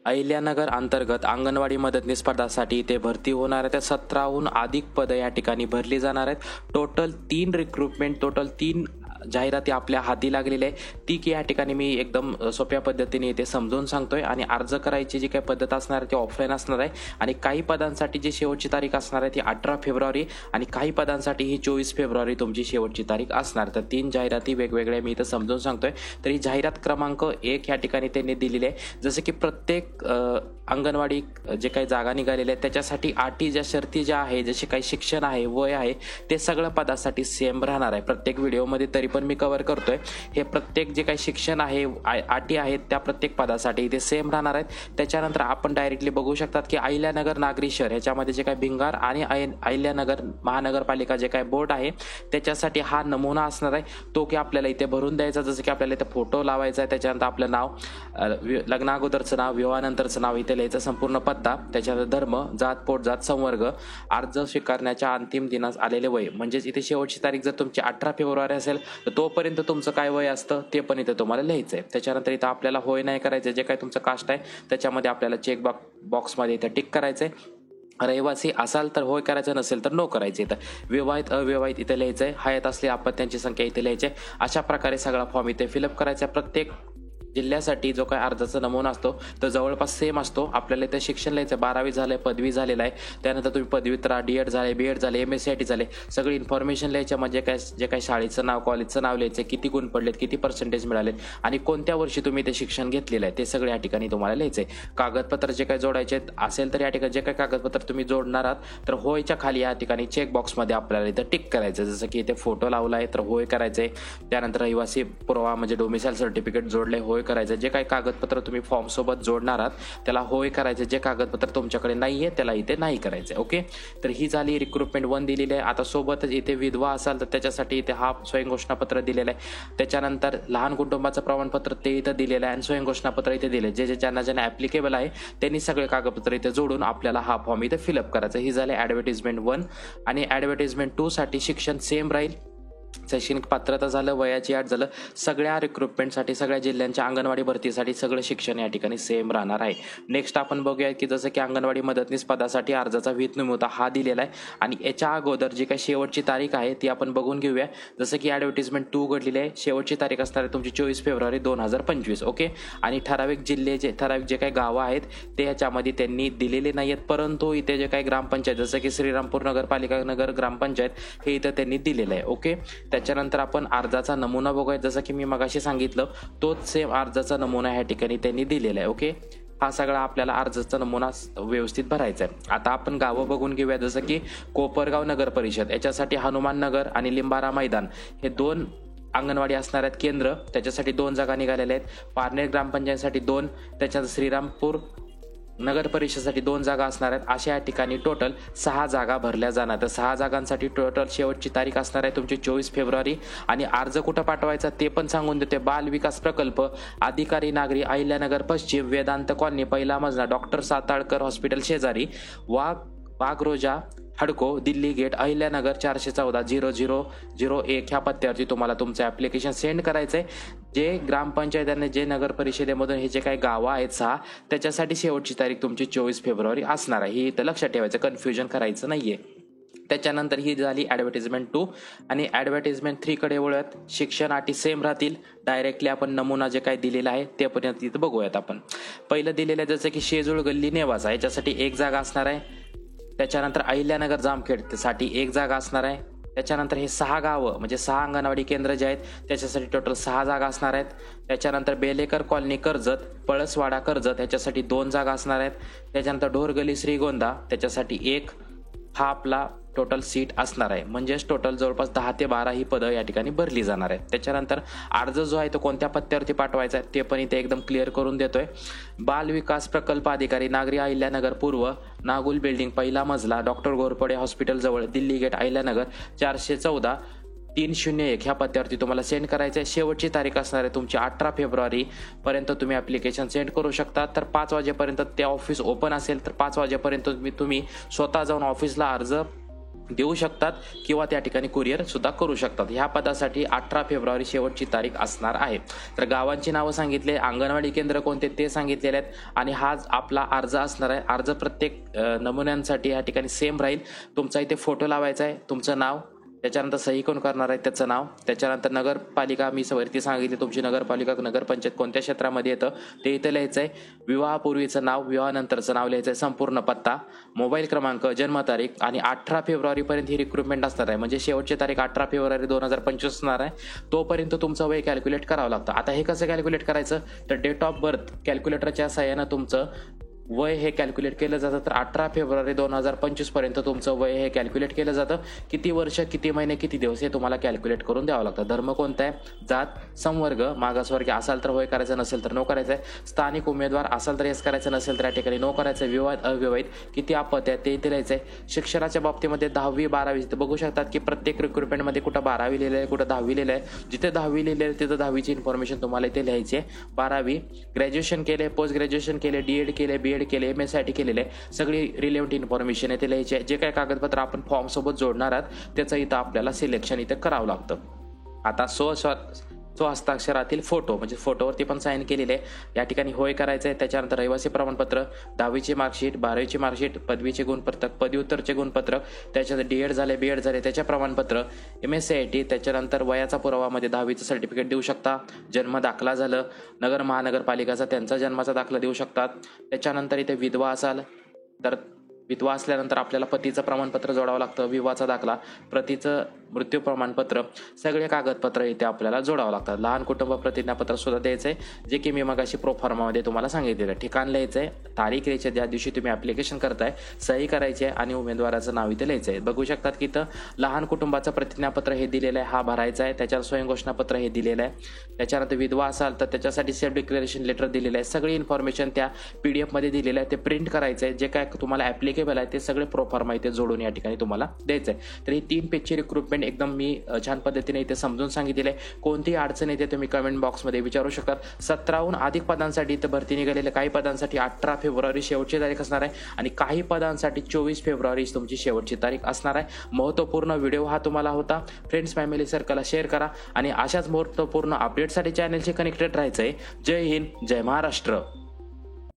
अहिल्यानगर अंतर्गत अंगणवाडी मदतनीस पदासाठी इथे भरती होणार आहे. त्या 17हून अधिक पदं या ठिकाणी भरली जाणार आहेत. टोटल 3 रिक्रुटमेंट, टोटल 3 जाहिराती आपल्या हाती लागलेल्या आहे. ती की या ठिकाणी मी एकदम सोप्या पद्धतीने इथे समजून सांगतोय. आणि अर्ज करायची जी काही पद्धत असणार आहे ती ऑफलाईन असणार आहे. आणि काही पदांसाठी जी शेवटची तारीख असणार आहे ती 18 फेब्रुवारी आणि काही पदांसाठी ही 24 फेब्रुवारी तुमची शेवटची तारीख असणार. तर 3 जाहिराती वेगवेगळ्या मी इथं समजून सांगतोय. तर ही जाहिरात क्रमांक 1 या ठिकाणी त्यांनी दिलेली आहे. जसं की प्रत्येक अंगणवाडी जे काही जागा निघालेल्या आहेत त्याच्यासाठी अटी ज्या शर्ती ज्या आहे, जसे काही शिक्षण आहे, वय आहे, ते सगळं पदासाठी सेम राहणार आहे. प्रत्येक व्हिडिओमध्ये तरी पण मी कव्हर करतोय. हे प्रत्येक जे काही शिक्षण आहे, अटी आहेत त्या प्रत्येक पदासाठी इथे सेम राहणार आहेत. त्याच्यानंतर आपण डायरेक्टली बघू शकतात की अहिल्यानगर नागरी शहर ह्याच्यामध्ये जे काही भिंगार आणि अहिल्यानगर महानगरपालिका जे काही बोर्ड आहे त्याच्यासाठी हा नमुना असणार आहे. तो की आपल्याला इथे भरून द्यायचा. जसं की आपल्याला इथे फोटो लावायचा आहे, त्याच्यानंतर आपलं नाव, लग्नाअगोदरचं नाव, विवाहानंतरचं नाव इथे लिहायचं, संपूर्ण पत्ता, त्याच्यानंतर धर्म, जात, पोटजात, संवर्ग, अर्ज स्वीकारण्याच्या अंतिम दिनास आलेले वय. म्हणजेच इथे शेवटची तारीख जर तुमची 18 फेब्रुवारी असेल तर तोपर्यंत तुमचं काय वय असतं ते पण इथे तुम्हाला लिहायचं आहे. त्याच्यानंतर इथं आपल्याला होय नाही करायचं. जे काही तुमचं कास्ट आहे त्याच्यामध्ये आपल्याला चेक बॉक्समध्ये इथं टिक करायचं आहे. रहिवासी असाल तर होय करायचं, नसेल तर नो करायचं. इथं विवाहित अविवाहित इथे लिहायचं आहे. हयात असलेल्या अपत्यांची संख्या इथे लिहायची आहे. अशा प्रकारे सगळा फॉर्म इथे फिलअप करायचा. प्रत्येक जिल्ह्यासाठी जो काही अर्जाचा नमुना असतो तो जवळपास सेम असतो. आपल्याला इथे शिक्षण लिहायचं, 12वी झालंय, पदवी झालेला आहे, त्यानंतर तुम्ही पदव्युत्तर, डीएड झाले, बीएड झाले, MSc झाले, सगळी इन्फॉर्मेशन लिहायच्या. म्हणजे जे काही शाळेचं नाव, कॉलेजचं नाव लिहायचं, किती गुण पडलेत, किती पर्सेंटेज मिळालेत आणि कोणत्या वर्षी तुम्ही ते शिक्षण घेतलेलं आहे ते सगळे या ठिकाणी तुम्हाला लिहायचं आहे. कागदपत्र जे काही जोडायचे असेल तर या ठिकाणी जे काही कागदपत्र तुम्ही जोडणार आहात तर होयच्या खाली या ठिकाणी चेक बॉक्समध्ये आपल्याला इथं टिक करायचं. जसं की इथे फोटो लावला आहे तर होय करायचं आहे. त्यानंतर रहिवासी पुरावा म्हणजे डोमिसाईल सर्टिफिकेट जोडले, होय करायचं. जे काही कागदपत्र तुम्ही फॉर्म सोबत जोडणार आहात त्याला होय करायचं. जे कागदपत्र तुमच्याकडे नाहीये त्याला इथे नाही करायचं. ओके, तर ही झाली रिक्रुटमेंट 1 दिलेली आहे. आता सोबतच इथे विधवा असाल तर त्याच्यासाठी इथे हा स्वयंघोषणापत्र दिलेलं आहे. त्याच्यानंतर लहान कुटुंबाचं प्रमाणपत्र ते इथं दिलेलं आहे आणि स्वयंघोषणापत्र इथे दिले. ज्यांना ऍप्लिकेबल आहे त्यांनी सगळे कागदपत्र इथे जोडून आपल्याला हा फॉर्म इथे फिलअप करायचा. ही झाली ऍडव्हर्टिजमेंट 1. आणि ऍडव्हर्टिजमेंट 2 साठी शिक्षण सेम राहील. शैक्षणिक पात्रता झालं, वयाची अट झालं, सगळ्या रिक्रुटमेंटसाठी, सगळ्या जिल्ह्यांच्या अंगणवाडी भरतीसाठी सगळं शिक्षण या ठिकाणी सेम राहणार आहे. नेक्स्ट आपण बघूया की जसं की अंगणवाडी मदतनीस पदासाठी अर्जाचा विहित हा दिलेला आहे. आणि याच्या अगोदर जी काही शेवटची तारीख आहे ती आपण बघून घेऊया. जसं की ऍडव्हर्टिजमेंट 2 उघडलेली आहे. शेवटची तारीख असणार आहे तुमची 24 फेब्रुवारी 2025. ओके, आणि ठराविक जे काही गावं आहेत ते ह्याच्यामध्ये त्यांनी दिलेले नाही आहेत, परंतु इथे जे काही ग्रामपंचायत जसं की श्रीरामपूर नगरपालिका नगर ग्रामपंचायत हे इथं त्यांनी दिलेलं आहे. ओके, त्याच्यानंतर आपण अर्जाचा नमुना बघूया. जसं की मी मगाशी सांगितलं तोच सेम अर्जाचा नमुना ह्या ठिकाणी त्यांनी दिलेला आहे. ओके, हा सगळा आपल्याला अर्जाचा नमुना व्यवस्थित भरायचा आहे. आता आपण गावं बघून घेऊया. जसं की कोपरगाव नगर परिषद, याच्यासाठी हनुमान नगर आणि लिंबारा मैदान हे 2 अंगणवाडी असणार आहेत केंद्र. त्याच्यासाठी 2 जागा निघालेल्या आहेत. पारनेर ग्रामपंचायतीसाठी 2, त्याच्यात श्रीरामपूर नगर परिषदेसाठी 2 जागा असणार आहेत. अशा या ठिकाणी टोटल 6 जागा भरल्या जाणार. तर 6 जागांसाठी टोटल शेवटची तारीख असणार आहे तुमची 24 फेब्रुवारी. आणि अर्ज कुठं पाठवायचा ते पण सांगून देते. बाल विकास प्रकल्प, अधिकारी नागरी, अहिल्यानगर पश्चिम, वेदांत कॉलनी, पहिला मजला, डॉक्टर साताळकर हॉस्पिटल शेजारी, वाघरोजा हडको, दिल्ली गेट, अहिल्यानगर 414-0001 ह्या पत्त्यावरती तुम्हाला तुमचं ॲप्लिकेशन सेंड करायचं आहे. जे ग्रामपंचायतीने, जे नगर परिषदेमधून हे जे काही गावं आहेत 6 त्याच्यासाठी शेवटची तारीख तुमची 24 फेब्रुवारी असणार आहे. ही इथं लक्षात ठेवायचं, कन्फ्युजन करायचं नाहीये. त्याच्यानंतर ही झाली ॲडव्हर्टिजमेंट 2. आणि ॲडव्हर्टिजमेंट 3 कडे वळूयात. शिक्षण अटी सेम राहतील. डायरेक्टली आपण नमुना जे काही दिलेला आहे ते पण तिथं बघूयात. आपण पहिलं दिलेलं आहे जसं की शेजूळ गल्ली नेवासा, याच्यासाठी 1 जागा असणार आहे. त्याच्यानंतर अहिल्यानगर जामखेड साठी 1 जागा असणार आहे. त्याच्यानंतर हे 6 गावं म्हणजे 6 अंगणवाडी केंद्र जे आहेत त्याच्यासाठी टोटल 6 जागा असणार आहेत. त्याच्यानंतर बेलेकर कॉलनी कर्जत, पळसवाडा कर्जत ह्याच्यासाठी 2 जागा असणार आहेत. त्याच्यानंतर ढोरगली श्रीगोंदा त्याच्यासाठी 1 हा आपला टोटल सीट असणार आहे. म्हणजेच टोटल जवळपास 10 ते 12 ही पदं या ठिकाणी भरली जाणार आहेत. त्याच्यानंतर अर्ज जो आहे तो कोणत्या पत्त्यावरती पाठवायचा आहे ते पण इथे एकदम क्लिअर करून देतोय. बाल विकास प्रकल्प अधिकारी नागरी, अहिल्यानगर पूर्व, नागुल बिल्डिंग, पहिला मजला, डॉक्टर घोरपडे हॉस्पिटल जवळ, दिल्ली गेट, अहिल्यानगर 414-301 ह्या पत्त्यावरती तुम्हाला सेंड करायचं आहे. शेवटची तारीख असणार आहे तुमची 18 फेब्रुवारी पर्यंत तुम्ही ॲप्लिकेशन सेंड करू शकता. तर 5 वाजेपर्यंत ते ऑफिस ओपन असेल तर 5 वाजेपर्यंत तुम्ही स्वतः जाऊन ऑफिसला अर्ज देऊ शकतात किंवा त्या ठिकाणी कुरिअर सुद्धा करू शकतात. ह्या पदासाठी 18 फेब्रुवारी शेवटची तारीख असणार आहे. तर गावांची नावं सांगितले, अंगणवाडी केंद्र कोणते ते सांगितलेले आहेत आणि हा आपला अर्ज असणार आहे. अर्ज प्रत्येक नमुन्यांसाठी या ठिकाणी सेम राहील. तुमचा इथे फोटो लावायचा आहे, तुमचं नाव, त्याच्यानंतर सही कोण करणार आहे त्याचं नाव, त्याच्यानंतर नगरपालिका मी वरती सांगितली तुमची नगरपालिका नगरपंचायत कोणत्या क्षेत्रामध्ये येतं ते इथं लिहायचं आहे. विवाहापूर्वीचं नाव, विवाहानंतरचं नाव लिहायचं आहे, संपूर्ण पत्ता, मोबाईल क्रमांक, जन्मतारीख आणि 18 फेब्रुवारीपर्यंत ही रिक्रुटमेंट असणार आहे. म्हणजे शेवटची तारीख 18 फेब्रुवारी 2025 असणार आहे. तोपर्यंत तुमचं वय कॅल्क्युलेट करावं लागतं. आता हे कसं कॅल्क्युलेट करायचं तर डेट ऑफ बर्थ कॅल्क्युलेटरच्या सहाय्यानं तुमचं वय हे कॅल्क्युलेट केलं जातं. तर 18 फेब्रुवारी 2025 पर्यंत तुमचं वय हे कॅल्क्युलेट केलं जातं. किती वर्ष, किती महिने, किती दिवस हे तुम्हाला कॅल्क्युलेट करून द्यावं लागतं. धर्म कोणता आहे, जात, संवर्ग, मागासवर्गीय असाल तर होय करायचं, नसेल तर नो करायचं आहे. स्थानिक उमेदवार असाल तर येस करायचं, नसेल तर या ठिकाणी नो करायचं. विवाहित, अविवाहित, किती अपत्य आहे ते इथे लिहायचं आहे. शिक्षणाच्या बाबतीमध्ये 10वी 12वी बघू शकतात की प्रत्येक रिक्रुटमेंटमध्ये कुठं 12वी लिहिलं आहे, कुठं 10वी लिहिलं आहे. जिथे 10वी लिहिलं आहे तिथं 10वीची इन्फॉर्मेशन तुम्हाला इथे लिहायची आहे. 12वी, ग्रॅज्युएशन केले, पोस्ट ग्रॅज्युएशन केले, DED केले, BEd केले, MSIT केलेले आहे, सगळी रिलेव्हंट इन्फॉर्मेशन इथे लिहायची आहे. जे काही कागदपत्र आपण फॉर्म सोबत जोडणार आहात त्याचं इथं आपल्याला सिलेक्शन इथे करावं लागतं. आता स्वहस्ताक्षरातील फोटो म्हणजे फोटोवरती पण साईन केलेले आहे. या ठिकाणी होय करायचं आहे. त्याच्यानंतर रहिवासी प्रमाणपत्र, 10वीची मार्कशीट, 12वीची मार्कशीट, पदवीचे गुणपत्रक, पदव्युत्तरचे गुणपत्रक, त्याच्यात DEd झाले, BEd झाले त्याच्या प्रमाणपत्र, MSIT, त्याच्यानंतर वयाचा पुरावामध्ये 10वीचं सर्टिफिकेट देऊ शकता. जन्म दाखला झालं, नगर महानगरपालिकाचा त्यांचा जन्माचा दाखला देऊ शकतात. त्याच्यानंतर इथे विधवा असाल तर विधवा असल्यानंतर आपल्याला पतीचं प्रमाणपत्र जोडावं लागतं, विवाहाचा दाखला, पतीचं मृत्यू प्रमाणपत्र, सगळे कागदपत्र इथे आपल्याला जोडावं लागतात. लहान कुटुंब प्रतिज्ञापत्र सुद्धा द्यायचं आहे, जे की मी मगाशी प्रोफॉर्मामध्ये तुम्हाला सांगितलेलं आहे. ठिकाण लिहायचं आहे, तारीख लिहायची ज्या दिवशी तुम्ही ॲप्लिकेशन करताय, सही करायची आहे आणि उमेदवाराचं नाव इथे लिहायचं आहे. बघू शकतात की इथं लहान कुटुंबाचं प्रतिज्ञापत्र हे दिलेलं आहे, हा भरायचा आहे. त्याच्यावर स्वयंघोषणापत्र हे दिलेलं आहे. त्याच्यानंतर विधवा असाल तर त्याच्यासाठी सेल्फ डिक्लेरेशन लेटर दिलेलं आहे. सगळी इन्फॉर्मेशन त्या PDF मध्ये दिलेलं आहे, ते प्रिंट करायचं आहे. जे काय तुम्हाला ॲप्लिकेबल आहे ते सगळे प्रोफॉर्मा इथे जोडून या ठिकाणी तुम्हाला द्यायचं आहे. तर ही 3 पेजची रिक्रुटमेंट एकदम मी छान पद्धतीने इथे समजून सांगितलेलं आहे. कोणतीही अडचण येते तुम्ही कमेंट बॉक्समध्ये विचारू शकता. 17हून अधिक पदांसाठी इथं भरती निघालेली, काही पदांसाठी 18 फेब्रुवारी शेवटची तारीख असणार आहे आणि काही पदांसाठी 24 फेब्रुवारी तुमची शेवटची तारीख असणार आहे. महत्त्वपूर्ण व्हिडिओ हा तुम्हाला होता. फ्रेंड्स, फॅमिली सर्कलला शेअर करा आणि अशाच महत्त्वपूर्ण अपडेटसाठी चॅनलशी कनेक्टेड राहायचं आहे. जय हिंद, जय महाराष्ट्र.